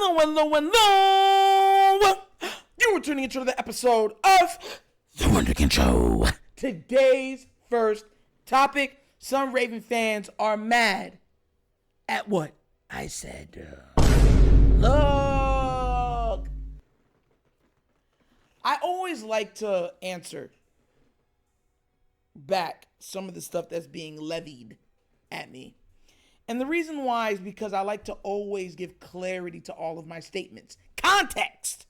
Hello. You were tuning into the episode of The Wunderkind Show. Today's first topic. Some Raven fans are mad at what I said. Look. I always like to answer back some of the stuff that's being levied at me. And the reason why is because I like to always give clarity to all of my statements. Context.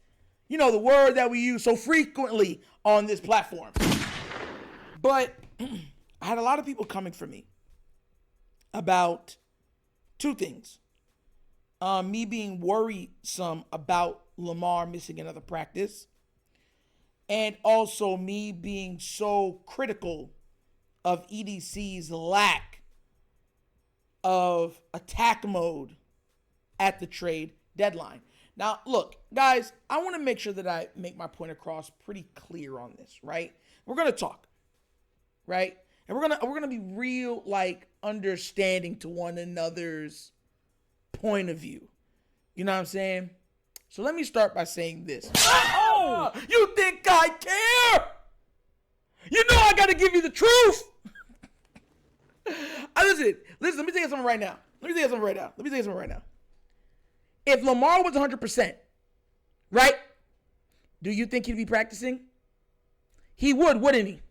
You know, the word that we use so frequently on this platform. But I had a lot of people coming for me about two things. Me being worrisome about Lamar missing another practice. And also me being so critical of EDC's lack of attack mode at the trade deadline. Now, look, guys, I want to make sure that I make my point across pretty clear on this, right? We're going to talk, right? And we're going to be real, like, understanding to one another's point of view. You know what I'm saying? So let me start by saying this. Oh, you think I care? You know I got to give you the truth. Listen, let me tell you something right now. If Lamar was 100%, right? Do you think he'd be practicing? He would, wouldn't he?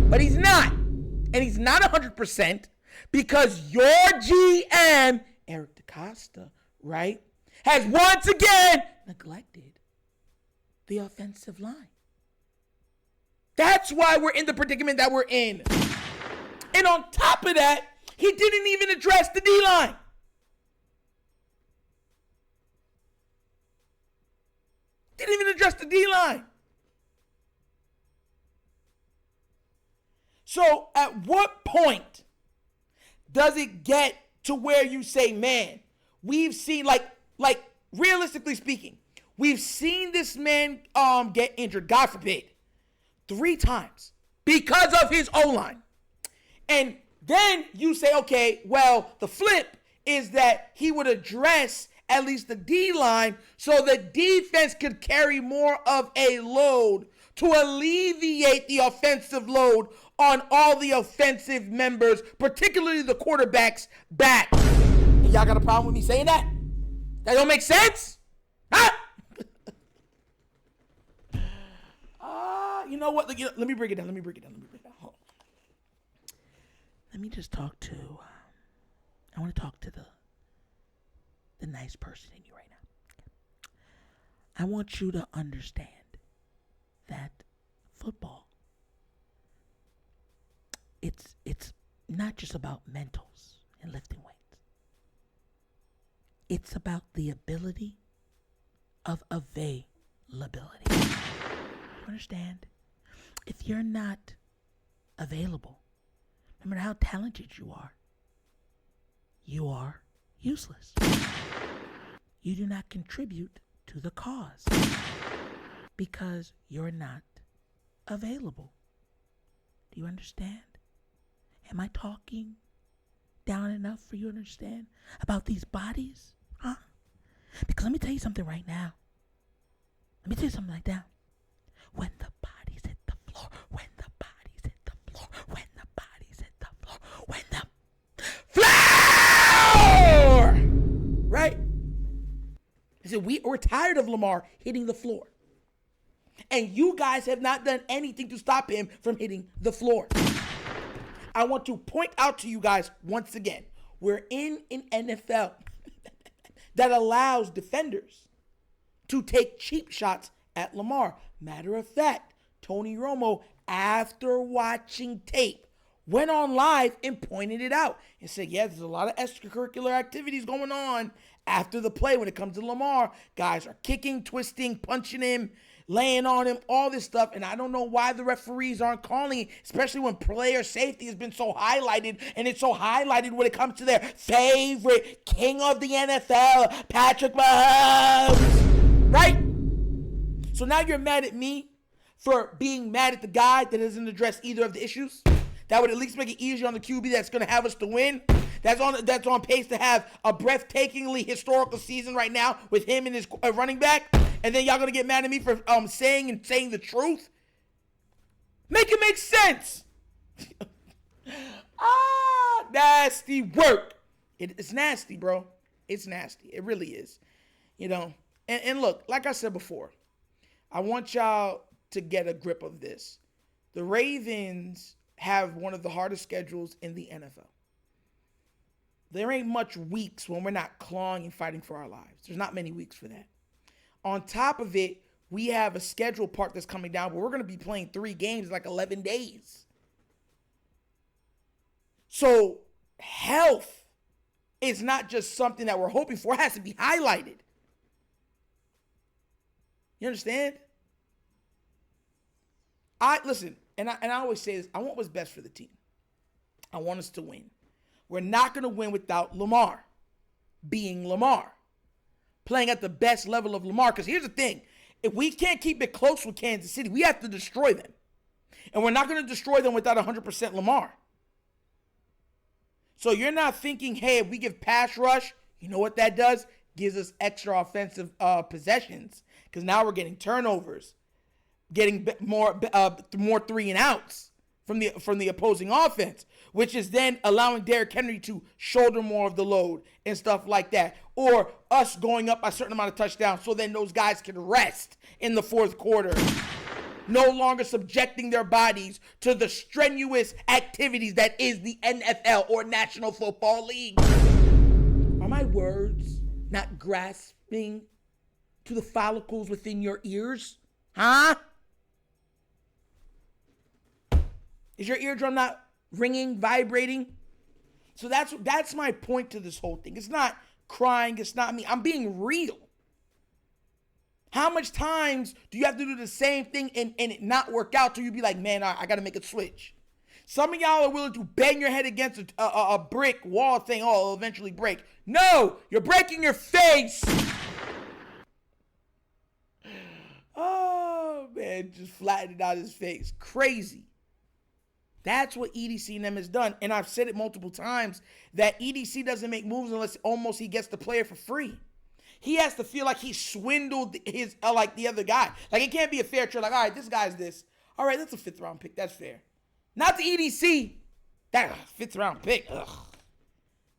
But he's not. And he's not 100% because your GM, Eric DaCosta, right, has once again neglected the offensive line. That's why we're in the predicament that we're in. And on top of that, he didn't even address the D-line. Didn't even address the D-line. So at what point does it get to where you say, man, we've seen, like realistically speaking, we've seen this man get injured, God forbid, 3 times because of his O-line. And then you say, okay, well, the flip is that he would address at least the D-line so the defense could carry more of a load to alleviate the offensive load on all the offensive members, particularly the quarterback's back. And y'all got a problem with me saying that? That don't make sense? Huh? You know what? Let me break it down. Hold on. Let me just talk to, I want to talk to the nice person in you right now. I want you to understand that football, it's not just about mentals and lifting weights. It's about the ability of availability. You understand? If you're not available, no matter how talented you are useless. You do not contribute to the cause because you're not available. Do you understand? Am I talking down enough for you to understand about these bodies? Huh? Because let me tell you something right now. When the bodies hit the floor, when the floor, right? I said, we're tired of Lamar hitting the floor. And you guys have not done anything to stop him from hitting the floor. I want to point out to you guys once again, we're in an NFL that allows defenders to take cheap shots at Lamar. Matter of fact, Tony Romo, after watching tape, went on live and pointed it out and said, yeah, there's a lot of extracurricular activities going on after the play when it comes to Lamar. Guys are kicking, twisting, punching him, laying on him, all this stuff. And I don't know why the referees aren't calling it, especially when player safety has been so highlighted. And it's so highlighted when it comes to their favorite king of the NFL, Patrick Mahomes. Right? So now you're mad at me for being mad at the guy that doesn't address either of the issues. That would at least make it easier on the QB that's going to have us to win. that's on pace to have a breathtakingly historical season right now with him and his running back, and then y'all gonna get mad at me for saying the truth? Make it make sense. Nasty work. It's nasty, bro. It's nasty. It really is. And look, like I said before, I want y'all to get a grip of this. The Ravens have one of the hardest schedules in the NFL. There ain't much weeks when we're not clawing and fighting for our lives. There's not many weeks for that. On top of it, we have a schedule part that's coming down where we're going to be playing 3 games in like 11 days. So health is not just something that we're hoping for. It has to be highlighted. You understand? Listen, and I always say this, I want what's best for the team. I want us to win. We're not going to win without Lamar being Lamar, playing at the best level of Lamar. Because here's the thing. If we can't keep it close with Kansas City, we have to destroy them. And we're not going to destroy them without 100% Lamar. So you're not thinking, hey, if we give pass rush, you know what that does? Gives us extra offensive possessions. Because now we're getting turnovers, getting more 3 and outs from the opposing offense, which is then allowing Derrick Henry to shoulder more of the load and stuff like that. Or us going up a certain amount of touchdowns so then those guys can rest in the fourth quarter. No longer subjecting their bodies to the strenuous activities that is the NFL or National Football League. Are my words not grasping to the follicles within your ears? Huh? Is your eardrum not ringing, vibrating? So that's my point to this whole thing. It's not crying. It's not me. I'm being real. How much times do you have to do the same thing and it not work out till you be like, man, I got to make a switch? Some of y'all are willing to bang your head against a brick wall saying, oh, it'll eventually break. No, you're breaking your face. Oh, man, just flattened out his face. Crazy. That's what EDC and them has done. And I've said it multiple times that EDC doesn't make moves unless almost he gets the player for free. He has to feel like he swindled his like the other guy. Like, it can't be a fair trade. Like, all right, this guy's this. All right, that's a 5th round pick. That's fair. Not the EDC. That 5th round pick. Ugh.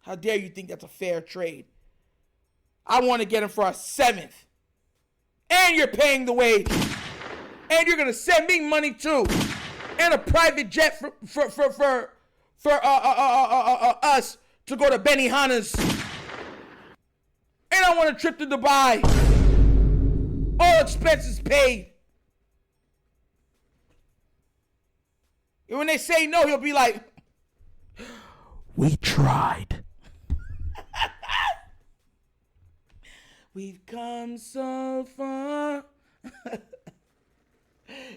How dare you think that's a fair trade? I want to get him for a 7th. And you're paying the wage. And you're going to send me money too. And a private jet for us to go to Benihana's. And I want a trip to Dubai. All expenses paid. And when they say no, he'll be like, we tried. We've come so far.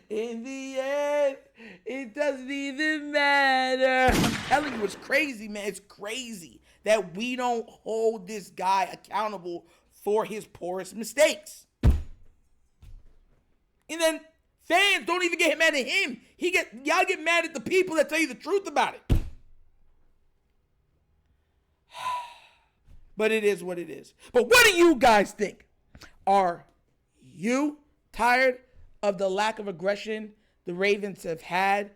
In the end, it doesn't even matter. I'm telling you, it's crazy, man. It's crazy that we don't hold this guy accountable for his poorest mistakes. And then fans don't even get mad at him. Y'all get mad at the people that tell you the truth about it. But it is what it is. But what do you guys think? Are you tired of the lack of aggression the Ravens have had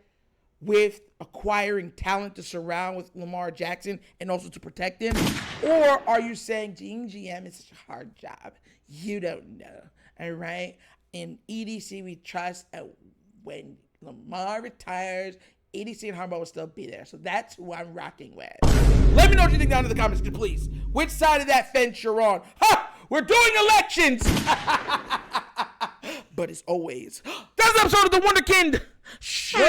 with acquiring talent to surround with Lamar Jackson and also to protect him? Or are you saying being GM is such a hard job? You don't know. All right? In EDC, we trust that when Lamar retires, EDC and Harbaugh will still be there. So that's who I'm rocking with. Let me know what you think down in the comments, please. Which side of that fence you're on? Ha! We're doing elections! But as always, that's an episode of The Wunderkind Show!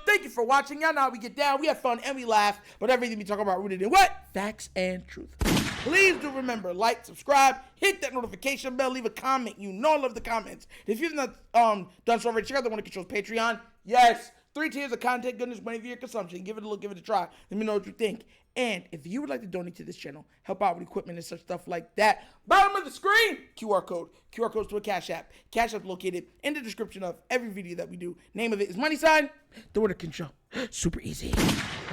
Thank you for watching. Y'all know how we get down. We have fun and we laugh. But everything we talk about rooted in what? Facts and truth. Please do remember, like, subscribe, hit that notification bell, leave a comment. You know I love the comments. If you've not done so already, check out The Wunderkind Show's Patreon. Yes, 3 tiers of content, goodness, money for your consumption. Give it a look, give it a try. Let me know what you think. And if you would like to donate to this channel, help out with equipment and such stuff like that, bottom of the screen, QR code. QR codes to a Cash App. Cash App located in the description of every video that we do. Name of it is money sign, The Wunderkind Show. Super easy.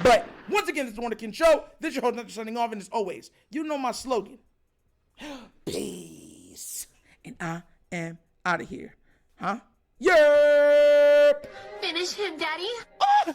But once again, this is The Wunderkind Show. This is your host, Dr. Signing off, and as always, you know my slogan. Peace. And I am out of here. Huh? Yep. Finish him, Daddy. Ah!